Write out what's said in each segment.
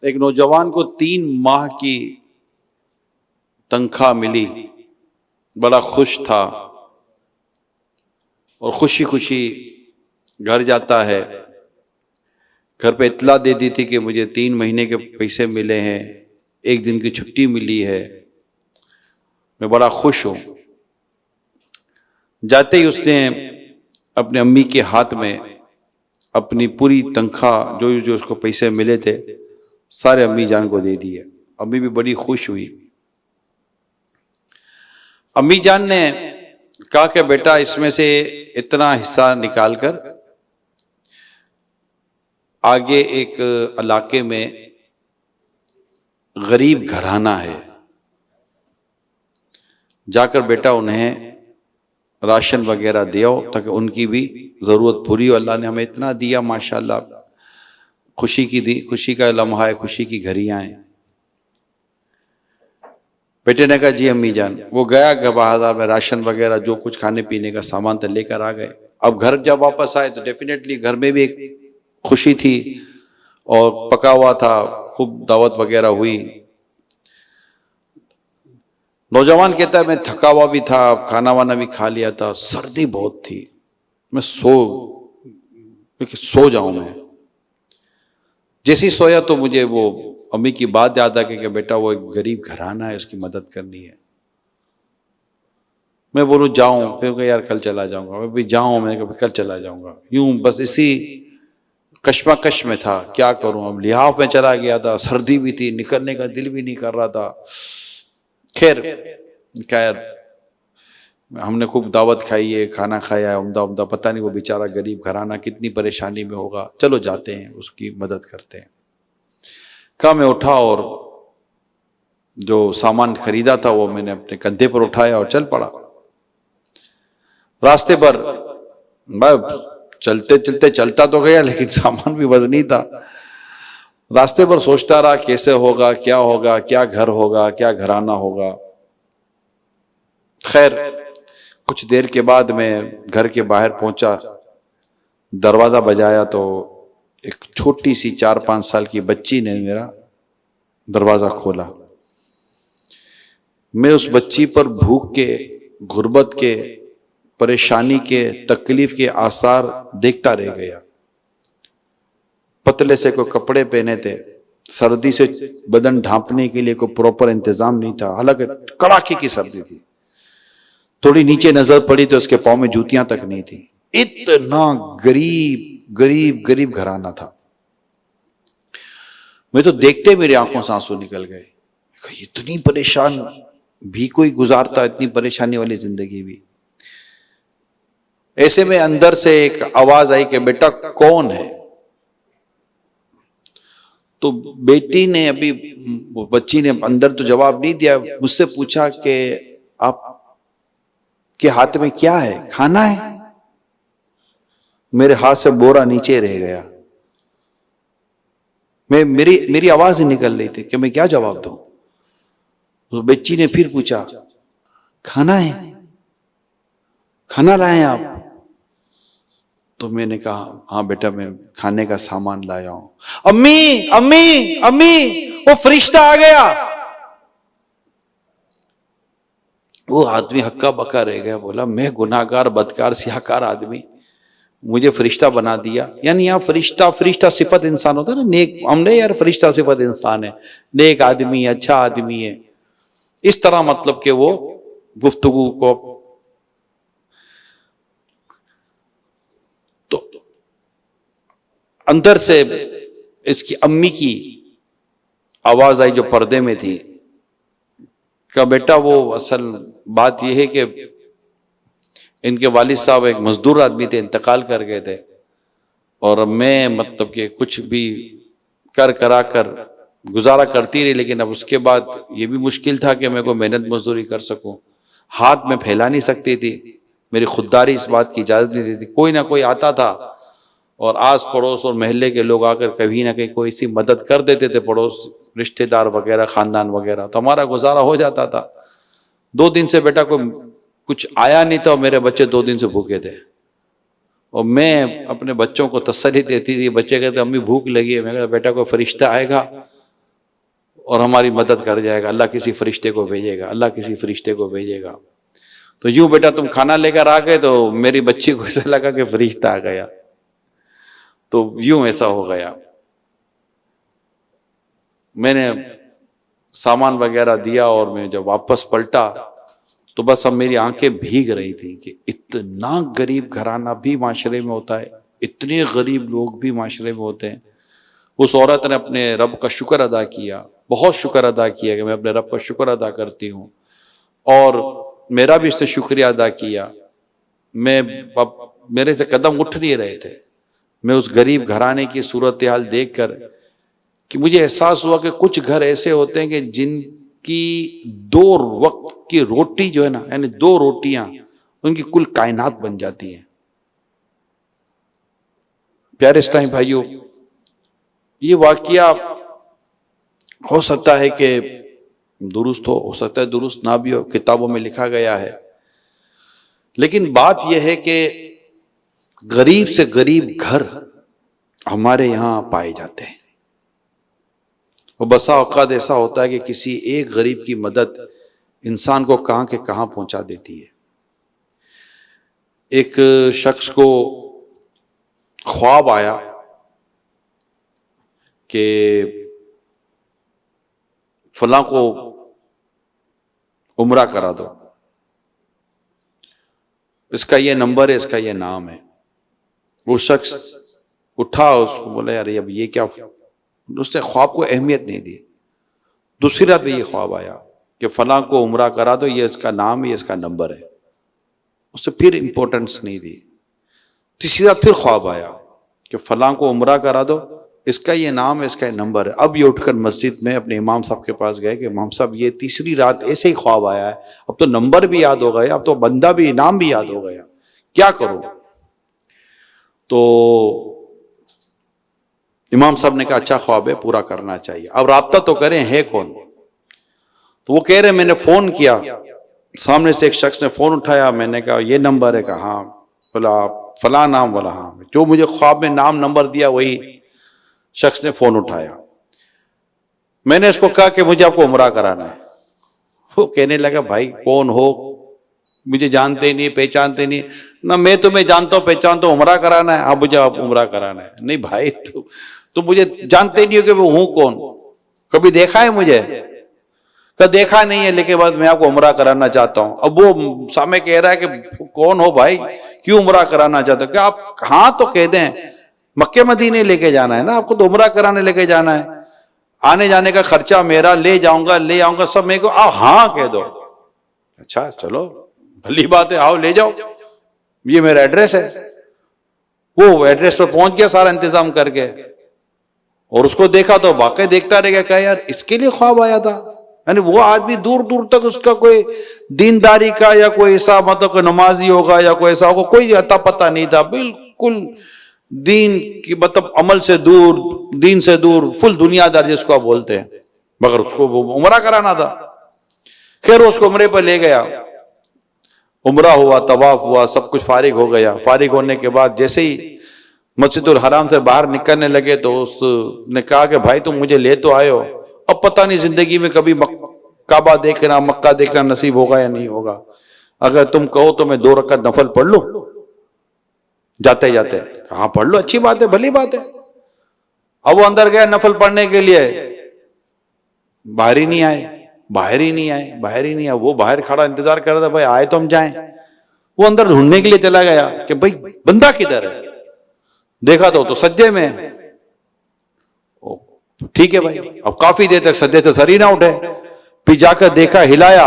ایک نوجوان کو 3 ماہ کی تنخواہ ملی، بڑا خوش تھا اور خوشی خوشی گھر جاتا ہے. گھر پہ اطلاع دے دی تھی کہ مجھے 3 مہینے کے پیسے ملے ہیں، 1 دن کی چھٹی ملی ہے، میں بڑا خوش ہوں. جاتے ہی اس نے اپنے امی کے ہاتھ میں اپنی پوری تنخواہ جو اس کو پیسے ملے تھے سارے امی جان کو دے دیے. امی بھی بڑی خوش ہوئی. امی جان نے کہا کہ بیٹا اس میں سے اتنا حصہ نکال کر آگے ایک علاقے میں غریب گھرانہ ہے، جا کر بیٹا انہیں راشن وغیرہ دیو تاکہ ان کی بھی ضرورت پوری ہو. اللہ نے ہمیں اتنا دیا ماشاءاللہ، خوشی کا لمحہ ہے، خوشی کی گھڑیاں ہیں. بیٹے نے کہا جی امی جان. وہ گیا کہ بازار میں راشن وغیرہ جو کچھ کھانے پینے کا سامان تھا لے کر آ گئے. اب گھر جب واپس آئے تو ڈیفینیٹلی گھر میں بھی ایک خوشی تھی اور پکا ہوا تھا، خوب دعوت وغیرہ ہوئی. نوجوان کہتا ہے میں تھکا ہوا بھی تھا، کھانا وانا بھی کھا لیا تھا، سردی بہت تھی، میں سو جاؤں. میں جیسے ہی سویا تو مجھے وہ امی کی بات یاد آ گئی کہ بیٹا وہ ایک غریب گھرانہ ہے، اس کی مدد کرنی ہے. میں بولوں جاؤں، پھر کہ یار کل چلا جاؤں گا. میں بھی جاؤں، میں کہا کل چلا جاؤں گا. یوں بس اسی کشمکش میں تھا، کیا کروں. اب لحاف میں چلا گیا تھا، سردی بھی تھی، نکلنے کا دل بھی نہیں کر رہا تھا. خیر ہم نے خوب دعوت کھائی ہے، کھانا کھایا ہے عمدہ. پتہ نہیں وہ بیچارہ غریب گھرانہ کتنی پریشانی میں ہوگا، چلو جاتے ہیں اس کی مدد کرتے ہیں. کہا میں اٹھا اور جو سامان خریدا تھا وہ میں نے اپنے کندھے پر اٹھایا اور چل پڑا. راستے پر میں چلتا تو گیا لیکن سامان بھی وزنی تھا. راستے پر سوچتا رہا کیسے ہوگا، کیا گھر ہوگا، کیا گھرانہ ہوگا. خیر کچھ دیر کے بعد میں گھر کے باہر پہنچا، دروازہ بجایا تو ایک چھوٹی سی 4-5 سال کی بچی نے میرا دروازہ کھولا. میں اس بچی پر بھوک کے، غربت کے، پریشانی کے، تکلیف کے آثار دیکھتا رہ گیا. پتلے سے کوئی کپڑے پہنے تھے، سردی سے بدن ڈھانپنے کے لیے کوئی پراپر انتظام نہیں تھا، حالانکہ کڑاکے کی سردی تھی. تھوڑی نیچے نظر پڑی تو اس کے پاؤں میں جوتیاں تک نہیں تھی. اتنا غریب گھرانہ تھا. میں تو دیکھتے میری آنکھوں سے آنسو نکل گئے. اتنی پریشان بھی کوئی گزارتا، اتنی پریشانی والی زندگی بھی. ایسے میں اندر سے ایک آواز آئی کہ بیٹا کون ہے. تو بیٹی نے بچی نے اندر تو جواب نہیں دیا، مجھ سے پوچھا کہ آپ کے ہاتھ میں کیا ہے، کھانا ہے. میرے ہاتھ سے بورا نیچے رہ گیا. میری آواز ہی نکل رہی تھی کہ میں کیا جواب دوں. تو بچی نے پھر پوچھا کھانا ہے، کھانا لائیں آپ. تو میں نے کہا ہاں بیٹا میں کھانے کا سامان لایا ہوں. امی امی امی وہ فرشتہ آ گیا. وہ آدمی ہکا بکا رہ گیا، بولا میں گناہگار، بدکار، سیاہکار آدمی، مجھے فرشتہ بنا دیا. یعنی یہاں فرشتہ صفت انسان ہوتا ہے نا، نیک. ہم نے یار فرشتہ صفت انسان ہے، نیک آدمی ہے، اچھا آدمی ہے، اس طرح مطلب کہ وہ گفتگو کو. تو اندر سے اس کی امی کی آواز آئی جو پردے میں تھی کہ بیٹا وہ اصل بات یہ ہے کہ ان کے والد صاحب ایک مزدور آدمی تھے، انتقال کر گئے تھے، اور میں مطلب کہ کچھ بھی کرا کر گزارا کرتی رہی. لیکن اب اس کے بعد یہ بھی مشکل تھا کہ میں کوئی محنت مزدوری کر سکوں. ہاتھ میں پھیلا نہیں سکتی تھی، میری خودداری اس بات کی اجازت نہیں دیتی. کوئی نہ کوئی آتا تھا اور آس پڑوس اور محلے کے لوگ آ کر کبھی نہ کہیں کوئی سی مدد کر دیتے تھے، پڑوس رشتہ دار وغیرہ، خاندان وغیرہ، تو ہمارا گزارا ہو جاتا تھا. 2 دن سے بیٹا کوئی کچھ آیا نہیں تھا اور میرے بچے 2 دن سے بھوکے تھے. اور میں اپنے بچوں کو تسلی دیتی تھی. بچے کہتے امی بھوک لگی ہے. میں کہتا بیٹا کوئی فرشتہ آئے گا اور ہماری مدد کر جائے گا، اللہ کسی فرشتے کو بھیجے گا، اللہ کسی فرشتے کو بھیجے گا. تو یوں بیٹا تم کھانا لے کر آ گئے تو میری بچی کو ایسا لگا کہ فرشتہ آ گیا، تو یوں ایسا ہو گیا. میں نے سامان وغیرہ دیا اور میں جب واپس پلٹا تو بس اب میری آنکھیں بھیگ رہی تھی کہ اتنا غریب گھرانہ بھی معاشرے میں ہوتا ہے، اتنے غریب لوگ بھی معاشرے میں ہوتے ہیں. اس عورت نے اپنے رب کا شکر ادا کیا، بہت شکر ادا کیا کہ میں اپنے رب کا شکر ادا کرتی ہوں، اور میرا بھی اس نے شکریہ ادا کیا. میں میرے سے قدم اٹھ نہیں رہے تھے. میں اس غریب گھرانے کی صورتحال دیکھ کر کہ مجھے احساس ہوا کہ کچھ گھر ایسے ہوتے ہیں کہ جن کی 2 وقت کی روٹی جو ہے نا، یعنی 2 روٹیاں ان کی کل کائنات بن جاتی ہیں. پیارے اسلامی بھائیوں، یہ واقعہ ہو سکتا ہے کہ درست ہو سکتا ہے درست نہ بھی ہو، کتابوں میں لکھا گیا ہے، لیکن بات یہ ہے کہ غریب سے غریب گھر ہمارے یہاں پائے جاتے ہیں. اور بسا اوقات ایسا ہوتا ہے کہ کسی ایک غریب کی مدد انسان کو کہاں کے کہاں پہنچا دیتی ہے. ایک شخص کو خواب آیا کہ فلاں کو عمرہ کرا دو، اس کا یہ نمبر ہے، اس کا یہ نام ہے. وہ شخص اٹھا، اس کو بولا یار اب یہ کیا، اس نے خواب کو اہمیت نہیں دی. دوسری رات میں یہ خواب آیا کہ فلاں کو عمرہ کرا دو، یہ اس کا نام ہے، یہ اس کا نمبر ہے. اس نے پھر امپورٹنس نہیں دی. تیسری رات پھر خواب آیا کہ فلاں کو عمرہ کرا دو، اس کا یہ نام ہے، اس کا یہ نمبر ہے. اب یہ اٹھ کر مسجد میں اپنے امام صاحب کے پاس گئے کہ امام صاحب یہ تیسری رات ایسے ہی خواب آیا ہے، اب تو نمبر بھی یاد ہو گیا، اب تو بندہ بھی، نام بھی یاد ہو گیا، کیا کروں؟ تو امام صاحب نے کہا اچھا خواب ہے، پورا کرنا چاہیے، اب رابطہ تو کریں، ہے کون؟ تو وہ کہہ رہے میں نے فون کیا، سامنے سے ایک شخص نے فون اٹھایا، میں نے کہا یہ نمبر ہے؟ کہا ہاں. بولا فلاں نام؟ بولا ہاں. جو مجھے خواب میں نام نمبر دیا وہی شخص نے فون اٹھایا. میں نے اس کو کہا کہ مجھے آپ کو عمرہ کرانا ہے. وہ کہنے لگا بھائی کون ہو، مجھے جانتے نہیں، پہچانتے نہیں. نہ میں تمہیں جانتا ہوں پہچانتا ہوں، عمرہ کرانا ہے؟ اب مجھے آپ عمرہ کرانا ہے. نہیں بھائی تو مجھے جانتے نہیں ہو کہ میں ہوں کون، کبھی دیکھا ہے مجھے؟ کہ دیکھا نہیں ہے، لیکن بعد میں آپ کو عمرہ کرانا چاہتا ہوں. اب وہ سامنے کہہ رہا ہے کہ کون ہو بھائی، کیوں عمرہ کرانا چاہتے ہو؟ کہ آپ ہاں تو کہہ دیں، مکے مدینے لے کے جانا ہے نا آپ کو، تو عمرہ کرانے لے کے جانا ہے، آنے جانے کا خرچہ میرا، لے جاؤں گا لے آؤں گا سب میرے کو، آپ ہاں کہہ دو. اچھا چلو بھلی بات ہے، آؤ لے جاؤ، یہ میرا ایڈریس ہے. وہ ایڈریس پر پہنچ گیا سارا انتظام کر کے، اور اس کو دیکھا تو واقعی دیکھتا رہ گیا. کہا یار اس کے لیے خواب آیا تھا؟ یعنی وہ آدمی دور دور تک اس کا کوئی دینداری کا یا کوئی ایسا مطلب کہ نمازی ہوگا یا کوئی ایسا ہوگا، کوئی اتا پتہ نہیں تھا، بالکل دین کی مطلب عمل سے دور، دین سے دور، فل دنیا دار جس کو آپ بولتے ہیں، مگر اس کو وہ عمرہ کرانا تھا. خیر اس کو عمرے پر لے گیا، عمرہ ہوا، طواف ہوا، سب کچھ فارغ ہو گیا. فارغ ہونے کے بعد جیسے ہی مسجد الحرام سے باہر نکلنے لگے تو اس نے کہا کہ بھائی تم مجھے لے تو آئے ہو، اب پتہ نہیں زندگی میں کبھی کعبہ دیکھنا، مکہ دیکھنا نصیب ہوگا یا نہیں ہوگا، اگر تم کہو تو میں 2 رکعت نفل پڑھ لوں جاتے جاتے. کہاں پڑھ لو، اچھی بات ہے، بھلی بات ہے. اب وہ اندر گیا نفل پڑھنے کے لیے، باہر ہی نہیں آئے، باہر ہی نہیں آئے، باہر ہی نہیں آئے. وہ باہر کھڑا انتظار کر رہا تھا، بھائی آئے تو ہم جائیں. وہ اندر ڈھونڈنے کے لیے چلا گیا کہ بھائی بندہ کدھر ہے. دیکھا تو سجدے میں. ٹھیک ہے بھائی، اب کافی دیر تک سجدے سے سر ہی نہ اٹھے. پھر جا کر دیکھا، ہلایا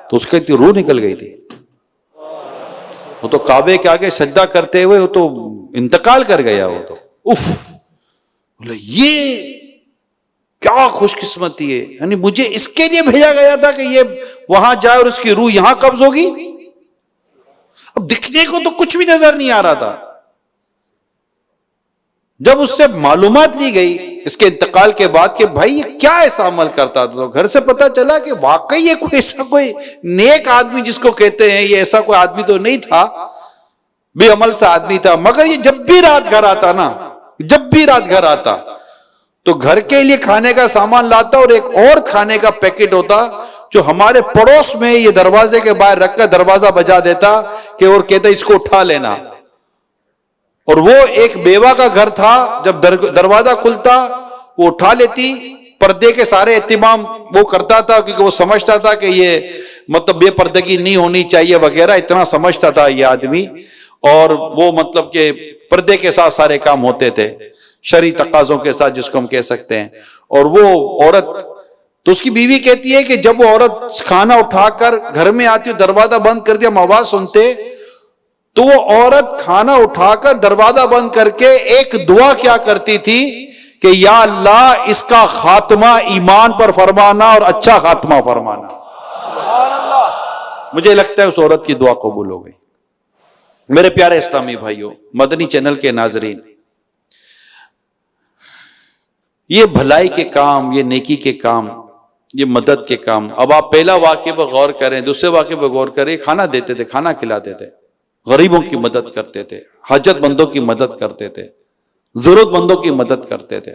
تو اس کی روح نکل گئی تھی. وہ تو کعبے کے آگے سجدہ کرتے ہوئے وہ تو انتقال کر گیا. وہ تو اف، یہ کیا خوش قسمتی ہے، یعنی مجھے اس کے لیے بھیجا گیا تھا کہ یہ وہاں جائے اور اس کی روح یہاں قبض ہوگی. اب دکھنے کو تو کچھ بھی نظر نہیں آ رہا تھا. جب اس سے معلومات لی گئی اس کے انتقال کے بعد کہ بھائی یہ کیا ایسا عمل کرتا تھا، تو گھر سے پتا چلا کہ واقعی یہ کوئی ایسا کوئی نیک آدمی جس کو کہتے ہیں، یہ ایسا کوئی آدمی تو نہیں تھا، بے عمل سا آدمی تھا. مگر یہ جب بھی رات گھر آتا نا، جب بھی رات گھر آتا تو گھر کے لیے کھانے کا سامان لاتا اور ایک اور کھانے کا پیکٹ ہوتا جو ہمارے پڑوس میں یہ دروازے کے باہر رکھ کر دروازہ بجا دیتا کہ اور کہتا اس کو اٹھا لینا. اور وہ ایک بیوہ کا گھر تھا، جب دروازہ کھلتا وہ اٹھا لیتی، پردے کے سارے اہتمام وہ کرتا تھا کیونکہ وہ سمجھتا تھا کہ یہ مطلب بے پردگی نہیں ہونی چاہیے وغیرہ، اتنا سمجھتا تھا یہ آدمی. اور وہ مطلب کہ پردے کے ساتھ سارے کام ہوتے تھے، شرعی تقاضوں کے ساتھ جس کو ہم کہہ سکتے ہیں. اور وہ عورت، تو اس کی بیوی کہتی ہے کہ جب وہ عورت کھانا اٹھا کر گھر میں آتی، دروازہ بند کر دیا، ہم آواز سنتے، تو وہ عورت کھانا اٹھا کر دروازہ بند کر کے ایک دعا کیا کرتی تھی کہ یا اللہ اس کا خاتمہ ایمان پر فرمانا اور اچھا خاتمہ فرمانا. مجھے لگتا ہے اس عورت کی دعا قبول ہو گئی. میرے پیارے اسلامی بھائیوں، مدنی چینل کے ناظرین، یہ بھلائی کے کام، یہ نیکی کے کام، یہ مدد کے کام. اب آپ پہلا واقعے پر غور کریں، دوسرے واقعے پر غور کریں. کھانا دیتے تھے، کھانا کھلاتے تھے، غریبوں کی مدد کرتے تھے، حاجت مندوں کی مدد کرتے تھے، ضرورت مندوں کی مدد کرتے تھے،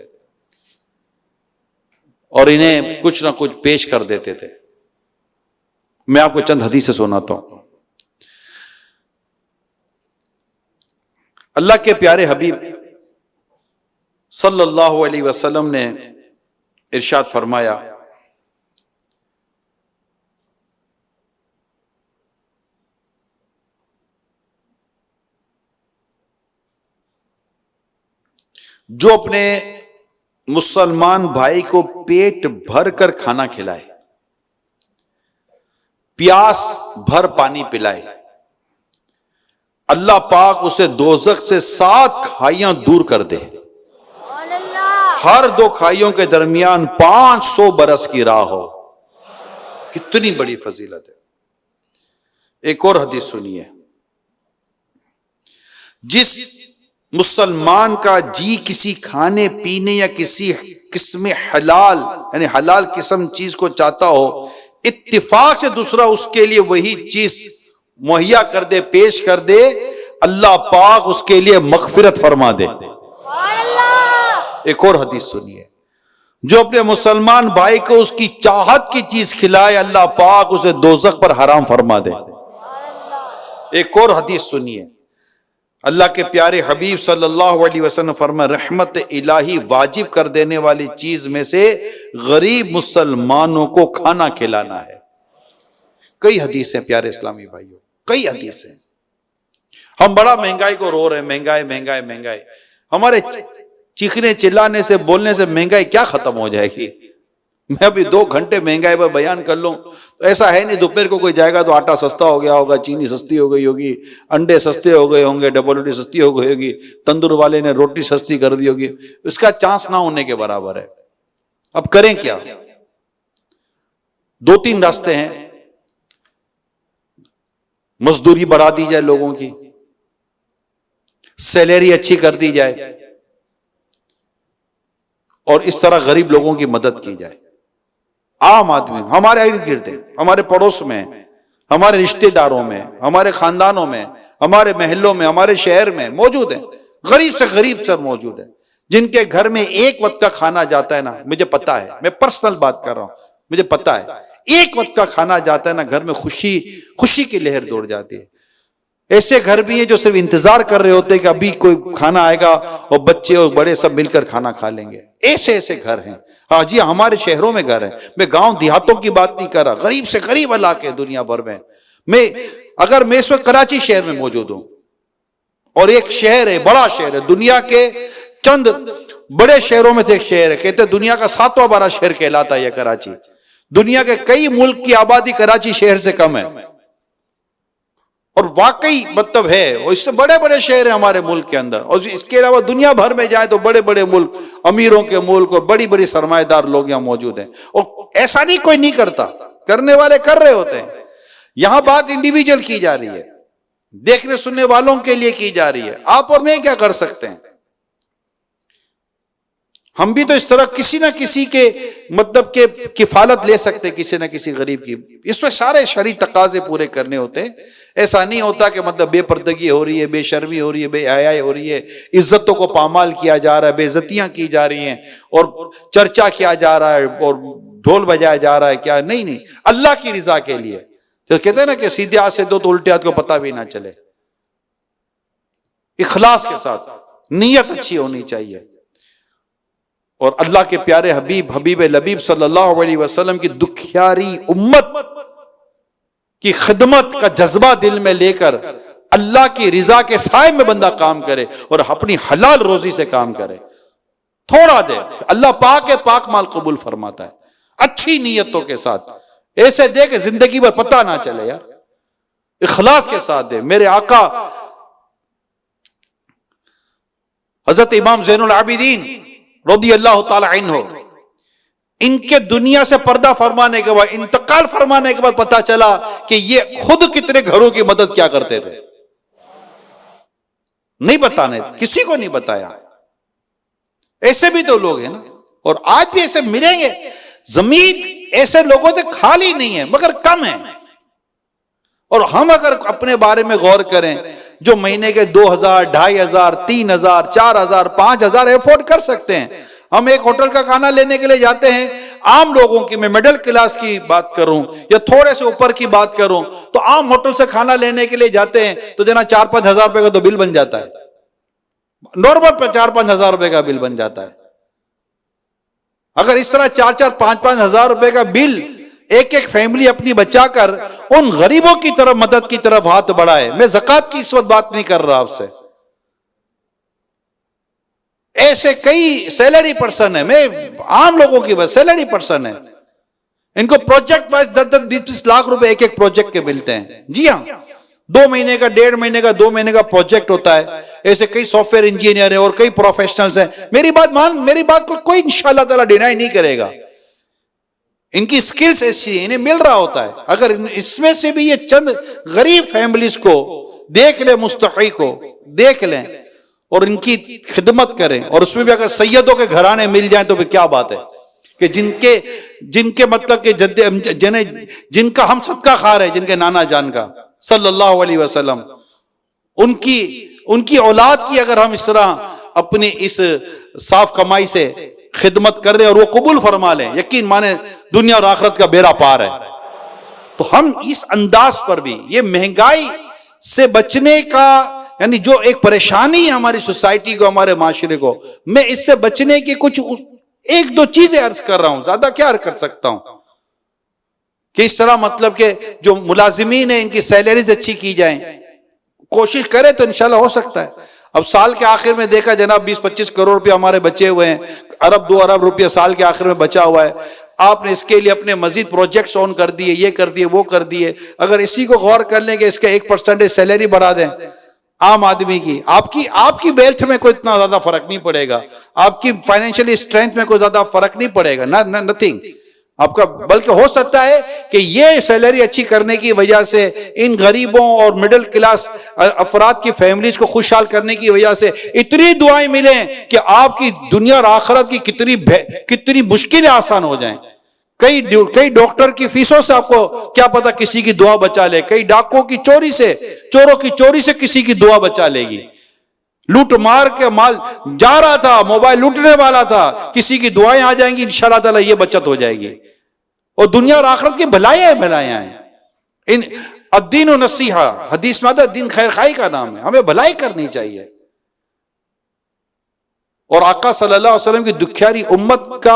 اور انہیں کچھ نہ کچھ پیش کر دیتے تھے. میں آپ کو چند حدیثیں سناتا ہوں. اللہ کے پیارے حبیب صلی اللہ علیہ وسلم نے ارشاد فرمایا، جو اپنے مسلمان بھائی کو پیٹ بھر کر کھانا کھلائے، پیاس بھر پانی پلائے، اللہ پاک اسے دوزخ سے 7 کھائیاں دور کر دے. ہر 2 کھائیوں کے درمیان 500 برس کی راہ ہو. کتنی بڑی فضیلت ہے. ایک اور حدیث سنیے، جس مسلمان کا جی کسی کھانے پینے یا کسی قسم حلال یعنی حلال قسم چیز کو چاہتا ہو، اتفاق سے دوسرا اس کے لیے وہی چیز مہیا کر دے، پیش کر دے، اللہ پاک اس کے لیے مغفرت فرما دے. ایک اور حدیث سنیے، جو اپنے مسلمان بھائی کو اس کی چاہت کی چیز کھلائے، اللہ پاک اسے دوزخ پر حرام فرما دے. ایک اور حدیث سنیے، اللہ کے پیارے حبیب صلی اللہ علیہ وسلم فرمائے، رحمت الہی واجب کر دینے والی چیز میں سے غریب مسلمانوں کو کھانا کھلانا ہے. کئی حدیثیں پیارے اسلامی بھائیوں، کئی حدیثیں. ہم بڑا مہنگائی کو رو رہے ہیں، مہنگائی مہنگائی مہنگائی. ہمارے چیخنے چلانے سے، بولنے سے مہنگائی کیا ختم ہو جائے گی؟ میں ابھی 2 گھنٹے مہنگائی پر بیان کر لوں تو ایسا ہے نہیں دوپہر کو کوئی جائے گا تو آٹا سستا ہو گیا ہوگا، چینی سستی ہو گئی ہوگی، انڈے سستے ہو گئے ہوں گے، ڈبل روٹی سستی ہو گئی ہوگی، تندور والے نے روٹی سستی کر دی ہوگی. اس کا چانس نہ ہونے کے برابر ہے. اب کریں کیا؟ 2-3 راستے ہیں. مزدوری بڑھا دی جائے، لوگوں کی سیلری اچھی کر دی جائے، اور اس طرح غریب لوگوں کی مدد کی جائے. عام آدمی ہمارے ارد گرد ہیں، ہمارے پڑوس میں، ہمارے رشتہ داروں میں، ہمارے خاندانوں میں، ہمارے محلوں میں، ہمارے شہر میں موجود ہیں. غریب سے غریب سر موجود ہیں جن کے گھر میں ایک وقت کا کھانا جاتا ہے نا. مجھے پتا ہے، میں پرسنل بات کر رہا ہوں، مجھے پتا ہے ایک وقت کا کھانا جاتا ہے نا، گھر میں خوشی کی لہر دوڑ جاتی ہے. ایسے گھر بھی ہیں جو صرف انتظار کر رہے ہوتے ہیں کہ ابھی کوئی کھانا آئے گا اور بچے اور بڑے سب مل کر کھانا کھا لیں گے. ایسے گھر ہیں. ہاں جی، ہمارے شہروں میں گھر ہیں. میں گاؤں دیہاتوں کی بات نہیں کر رہا، غریب سے غریب علاقے دنیا بھر میں. اگر میں اس وقت کراچی شہر میں موجود ہوں، اور ایک شہر ہے، بڑا شہر ہے، دنیا کے چند بڑے شہروں میں سے ایک شہر ہے، کہتے ہیں دنیا کا 7واں بڑا شہر کہلاتا ہے یہ کراچی. دنیا کے کئی ملک کی آبادی کراچی شہر سے کم ہے، اور واقعی مطلب ہے، اور اس سے بڑے بڑے شہر ہیں ہمارے ملک کے اندر. اور اس کے علاوہ دنیا بھر میں جائیں تو بڑے بڑے ملک، امیروں کے ملک، اور بڑی بڑی سرمایہ دار لوگ یہاں موجود ہیں. اور ایسا نہیں کوئی نہیں کرتا، کرنے والے کر رہے ہوتے ہیں. یہاں بات انڈیویجول کی جا رہی ہے، دیکھنے سننے والوں کے لیے کی جا رہی ہے. آپ اور میں کیا کر سکتے ہیں؟ ہم بھی تو اس طرح کسی نہ کسی کے مطلب کہ کفالت لے سکتے، کسی نہ کسی غریب کی. اس میں سارے شرعی تقاضے پورے کرنے ہوتے ہیں. ایسا نہیں ہوتا کہ مطلب بے پردگی ہو رہی ہے، بے شرمی ہو رہی ہے، بے حیائی ہو رہی ہے، عزتوں کو پامال کیا جا رہا ہے، بے عزتیاں کی جا رہی ہیں اور چرچا کیا جا رہا ہے اور ڈھول بجایا جا رہا ہے. کیا نہیں، اللہ کی رضا کے لیے. جو کہتے ہیں نا کہ سیدھے ہاتھ سے دو تو الٹے ہاتھ کو پتہ بھی نہ چلے. اخلاص کے ساتھ نیت اچھی ہونی چاہیے. اور اللہ کے پیارے حبیب لبیب صلی اللہ علیہ وسلم کی دکھیاری امت کی خدمت کا جذبہ دل میں لے کر اللہ کی رضا کے سائے میں بندہ کام کرے اور اپنی حلال روزی سے کام کرے. تھوڑا دے، اللہ پاک مال قبول فرماتا ہے. اچھی نیتوں کے ساتھ ایسے دے کہ زندگی بھر پتہ نہ چلے یار. اخلاص کے ساتھ دے. میرے آقا حضرت امام زین العابدین رضی اللہ تعالی عنہ، ان کے دنیا سے پردہ فرمانے کے بعد، انتقال فرمانے کے بعد پتا چلا کہ یہ خود کتنے گھروں کی مدد کیا کرتے تھے. نہیں بتانے، کسی کو نہیں بتایا. ایسے بھی تو لوگ ہیں نا، اور آج بھی ایسے ملیں گے. زمین ایسے لوگوں سے خالی نہیں ہے مگر کم ہے. اور ہم اگر اپنے بارے میں غور کریں، جو مہینے کے 2000 2500 3000 4000 5000 افورڈ کر سکتے ہیں، ہم ایک ہوٹل کا کھانا لینے کے لیے جاتے ہیں. عام لوگوں کی، میں مڈل کلاس کی بات کروں یا تھوڑے سے اوپر کی بات کروں، تو عام ہوٹل سے کھانا لینے کے لیے جاتے ہیں تو جناب 4-5 ہزار روپے کا تو بل بن جاتا ہے. نارمل پہ 4-5 ہزار روپے کا بل بن جاتا ہے. اگر اس طرح 4-4 5-5 ہزار روپے کا بل ایک فیملی اپنی بچا کر ان غریبوں کی طرف، مدد کی طرف ہاتھ بڑھائے. میں زکوٰۃ کی اس وقت بات نہیں کر رہا آپ سے. ایسے کئی سیلری پرسن ہیں، میں عام لوگوں کی بات، سیلری پرسن ہیں، ان کو پروجیکٹ وائز 10-20 لاکھ روپے ایک پروجیکٹ کے ملتے ہیں. جی ہاں، 2 مہینے کا، 1.5 مہینے کا، 2 مہینے کا پروجیکٹ ہوتا ہے. ایسے کئی سافٹ ویئر انجینئر ہیں اور کئی پروفیشنلز ہیں. میری بات کو کوئی انشاءاللہ تعالی ڈینائی نہیں کرے گا. ان کی سکلز ایسی ہیں، انہیں مل رہا ہوتا ہے. اگر اس میں سے بھی یہ چند غریب فیملیز کو دیکھ لیں، مستحق کو دیکھ لیں اور ان کی خدمت کریں، اور اس میں بھی اگر سیدوں کے گھرانے مل جائیں تو پھر کیا بات ہے کہ جن کے مطلب کہ جن کا ہم صدقہ خار ہے، جن کے نانا جان کا صلی اللہ علیہ وسلم، ان کی اولاد کی اگر ہم اس طرح اپنی اس صاف کمائی سے خدمت کر رہے ہیں اور وہ قبول فرما لیں، یقین مانے دنیا اور آخرت کا بیڑا پار ہے. تو ہم اس انداز پر بھی، یہ مہنگائی سے بچنے کا، یعنی جو ایک پریشانی ہے ہماری سوسائٹی کو، ہمارے معاشرے کو، میں اس سے بچنے کی کچھ 1-2 چیزیں عرض کر رہا ہوں. زیادہ کیا عرض کر سکتا ہوں کہ اس طرح مطلب کہ جو ملازمین ہیں ان کی سیلریز اچھی کی جائیں. کوشش کرے تو انشاءاللہ ہو سکتا ہے. اب سال کے آخر میں دیکھا جناب 20-25 کروڑ روپے ہمارے بچے ہوئے ہیں، 1-2 ارب روپیہ سال کے آخر میں بچا ہوا ہے. آپ نے اس کے لیے اپنے مزید پروجیکٹس آن کر دیے، یہ کر دیے، وہ کر دیے. اگر اسی کو غور کر لیں کہ اس کا 1% سیلری بڑھا دیں عام آدمی کی، آپ کی ویلتھ میں کوئی اتنا زیادہ فرق نہیں پڑے گا، آپ کی فائنینشلی اسٹرینتھ میں کوئی زیادہ فرق نہیں پڑے گا، نتھنگ آپ کا. بلکہ ہو سکتا ہے کہ یہ سیلری اچھی کرنے کی وجہ سے ان غریبوں اور مڈل کلاس افراد کی فیملیز کو خوشحال کرنے کی وجہ سے اتنی دعائیں ملیں کہ آپ کی دنیا اور آخرت کی کتنی مشکلیں آسان ہو جائیں. کئی ڈاکٹر کی فیسوں سے آپ کو کیا پتا کسی کی دعا بچا لے، کئی ڈاکوں کی چوروں کی چوری سے کسی کی دعا بچا لے گی. لوٹ مار کے مال جا رہا تھا، موبائل لوٹنے والا تھا، کسی کی دعائیں آ جائیں گی، انشاءاللہ تعالی یہ بچت ہو جائے گی. اور دنیا اور آخرت کی بھلائیاں ہیں. الدین و نصیحہ، حدیث میں آتا ہے دین خیر خائی کا نام ہے. ہمیں بھلائی کرنی چاہیے. اور آقا صلی اللہ علیہ وسلم کی دکھیاری امت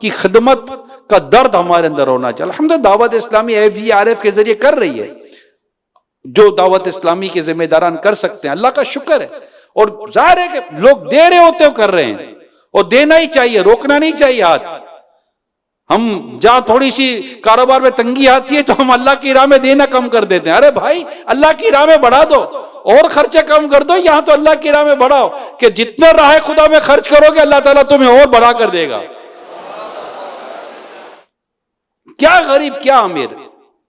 کی خدمت کا درد ہمارے اندر ہونا چاہیے. الحمدللہ دعوت اسلامی AFGRF کے ذریعے کر رہی ہے جو دعوت اسلامی کے ذمہ داران کر سکتے ہیں. اللہ کا شکر ہے. اور ظاہر ہے کہ لوگ دے رہے ہوتے ہیں، کر رہے ہیں، اور دینا ہی چاہیے، روکنا نہیں چاہیے ہاتھ. ہم جہاں تھوڑی سی کاروبار میں تنگی آتی ہے تو ہم اللہ کی راہ میں دینا کم کر دیتے ہیں. ارے بھائی اللہ کی راہ میں بڑھا دو اور خرچہ کم کر دو. یہاں تو اللہ کی راہ میں بڑھاؤ کہ جتنا راہ خدا میں خرچ کرو گے اللہ تعالیٰ تمہیں اور بڑھا کر دے گا. کیا غریب کیا امیر،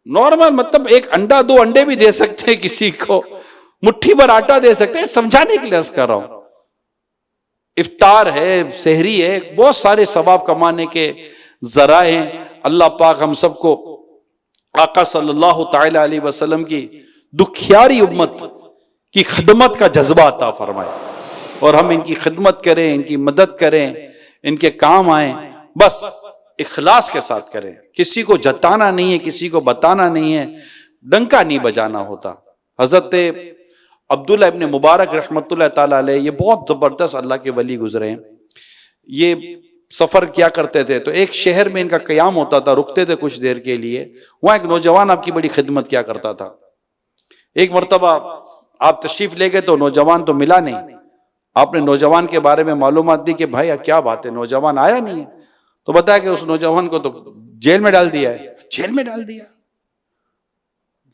نارمل مطلب 1 انڈا 2 انڈے بھی دے سکتے ہیں کسی کو، مٹھی بھر آٹا دے سکتے ہیں. سمجھانے کے لیے عرض کر رہا ہوں. افطار ہے، سحری ہے، بہت سارے ثواب کمانے کے ذرائع ہیں. اللہ پاک ہم سب کو آقا صلی اللہ تعالی علیہ وسلم کی دکھیاری امت کی خدمت کا جذبہ عطا فرمائے، اور ہم ان کی خدمت کریں، ان کی مدد کریں، ان کے کام آئیں، بس اخلاص کے ساتھ کریں، کسی کو جتانا نہیں ہے، کسی کو بتانا نہیں ہے، ڈنکا نہیں بجانا ہوتا۔ حضرت عبداللہ ابن مبارک رحمۃ اللہ تعالیٰ علیہ، یہ بہت زبردست اللہ کے ولی گزرے ہیں۔ یہ سفر کیا کرتے تھے تو ایک شہر میں ان کا قیام ہوتا تھا، رکتے تھے کچھ دیر کے لیے، وہاں ایک نوجوان آپ کی بڑی خدمت کیا کرتا تھا۔ ایک مرتبہ آپ تشریف لے گئے تو نوجوان تو ملا نہیں، آپ نے نوجوان کے بارے میں معلومات دی کہ بھائی کیا بات ہے، نوجوان آیا نہیں ہے، تو بتایا کہ اس نوجوان کو تو جیل میں ڈال دیا ہے۔ جیل میں ڈال دیا؟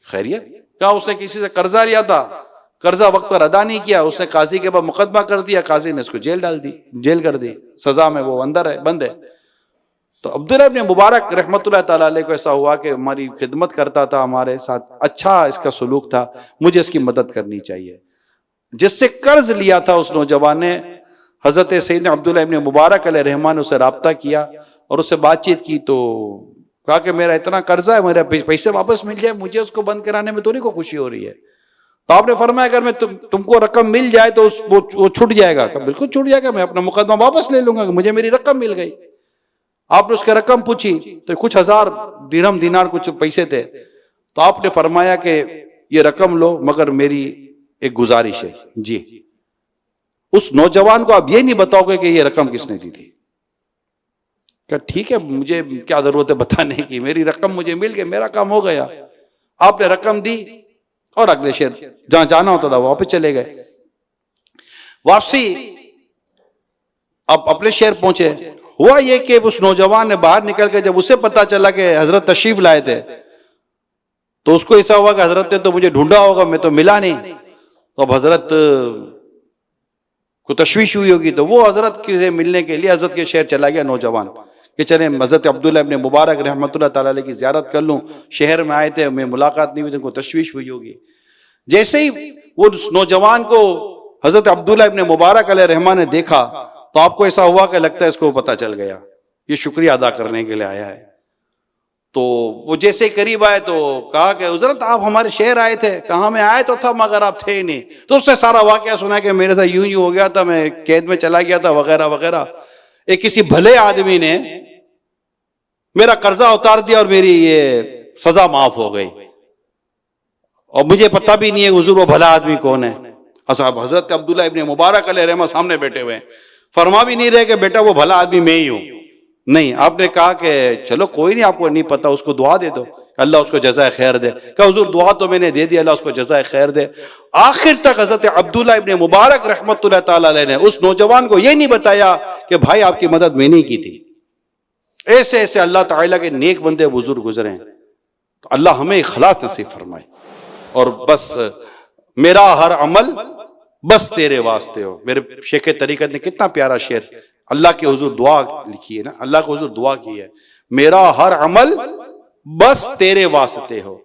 خیریت؟ کہا اس نے کسی سے قرضہ لیا تھا، قرضہ وقت پر ادا نہیں کیا، اس نے قاضی کے بعد مقدمہ کر دیا، قاضی نے اس کو جیل ڈال دی، جیل کر دی، سزا میں وہ اندر ہے، بند ہے۔ تو عبداللہ ابن مبارک رحمۃ اللہ تعالیٰ علیہ کو ایسا ہوا کہ ہماری خدمت کرتا تھا، ہمارے ساتھ اچھا اس کا سلوک تھا، مجھے اس کی مدد کرنی چاہیے۔ جس سے قرض لیا تھا اس نوجوان نے، حضرت سیدنا عبداللہ ابن مبارک علیہ رحمٰن نے اسے رابطہ کیا اور اس سے بات چیت کی، تو کہا کہ میرا اتنا قرضہ ہے، میرے پیسے واپس مل جائے، مجھے اس کو بند کرانے میں تھوڑی کو خوشی ہو رہی ہے۔ تو آپ نے فرمایا اگر میں تم کو رقم مل جائے تو وہ چھوٹ جائے گا۔ کہ بالکل چھوٹ جائے گا، میں اپنا مقدمہ واپس لے لوں گا کہ مجھے میری رقم مل گئی۔ آپ نے اس کے رقم پوچھی تو کچھ ہزار درہم دینار کچھ پیسے تھے، تو آپ نے فرمایا کہ یہ رقم لو، مگر میری ایک گزارش ہے۔ جی، اس نوجوان کو آپ یہ نہیں بتاؤ گے کہ یہ رقم کس نے دی تھی۔ کہ ٹھیک ہے، مجھے کیا ضرورت ہے بتانے کی، میری رقم مجھے مل گئی، میرا کام ہو گیا۔ آپ نے رقم دی اور اگلے شہر جہاں جانا ہوتا تھا واپس چلے گئے۔ واپسی اب اپنے شہر پہنچے، ہوا یہ کہ اس نوجوان نے باہر نکل کے جب اسے پتا چلا کہ حضرت تشریف لائے تھے تو اس کو ایسا ہوا کہ حضرت نے تو مجھے ڈھونڈا ہوگا، میں تو ملا نہیں، تو اب حضرت کو تشویش ہوئی ہوگی، تو وہ حضرت سے ملنے کے لیے حضرت کے شہر چلا گیا نوجوان کہ چلیں حضرت عبداللہ ابن مبارک رحمۃ اللہ تعالیٰ علیہ کی زیارت کر لوں، شہر میں آئے تھے، میں ملاقات نہیں ہوئی، ان کو تشویش ہوئی ہوگی۔ جیسے ہی وہ نوجوان کو حضرت عبداللہ ابن مبارک علیہ رحمٰن نے دیکھا تو آپ کو ایسا ہوا کہ لگتا ہے اس کو پتہ چل گیا، یہ شکریہ ادا کرنے کے لیے آیا ہے۔ تو وہ جیسے ہی قریب آئے تو کہا کہ حضرت آپ ہمارے شہر آئے تھے۔ کہاں میں آئے تو تھا مگر آپ تھے ہی نہیں۔ تو اس سے سارا واقعہ سنا کہ میرے ساتھ یوں ہو گیا تھا، میں قید میں چلا گیا تھا وغیرہ وغیرہ۔ ایک کسی بھلے آدمی نے میرا قرضہ اتار دیا اور میری یہ سزا معاف ہو گئی، اور مجھے پتہ بھی نہیں ہے حضور وہ بھلا آدمی کون ہے۔ اصحاب حضرت عبداللہ ابن مبارک علیہ رحمہ سامنے بیٹھے ہوئے ہیں، فرما بھی نہیں رہے کہ بیٹا وہ بھلا آدمی میں ہی ہوں۔ نہیں، آپ نے کہا کہ چلو کوئی نہیں، آپ کو نہیں پتا، اس کو دعا دے دو، اللہ اس کو جزائے خیر دے۔ کہا حضور دعا تو میں نے دے دی، اللہ اس کو جزائے خیر دے۔ آخر تک حضرت عبداللہ ابن مبارک رحمۃ اللہ تعالیٰ علیہ نے اس نوجوان کو یہ نہیں بتایا کہ بھائی آپ کی مدد میں نے کی تھی۔ ایسے ایسے اللہ تعالیٰ کے نیک بندے بزرگ گزرے ہیں، تو اللہ ہمیں اخلاص نصیب فرمائے۔ اور بس میرا ہر عمل بس تیرے واسطے ہو۔ میرے شیخ طریقت نے کتنا پیارا شعر اللہ کے حضور دعا لکھی ہے نا، اللہ کے حضور دعا کی ہے، میرا ہر عمل بس تیرے واسطے ہو،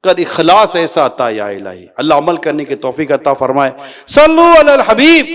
کر اخلاص ایسا عطا یا الہی۔ اللہ عمل کرنے کی توفیق عطا فرمائے۔ صلو علی الحبیب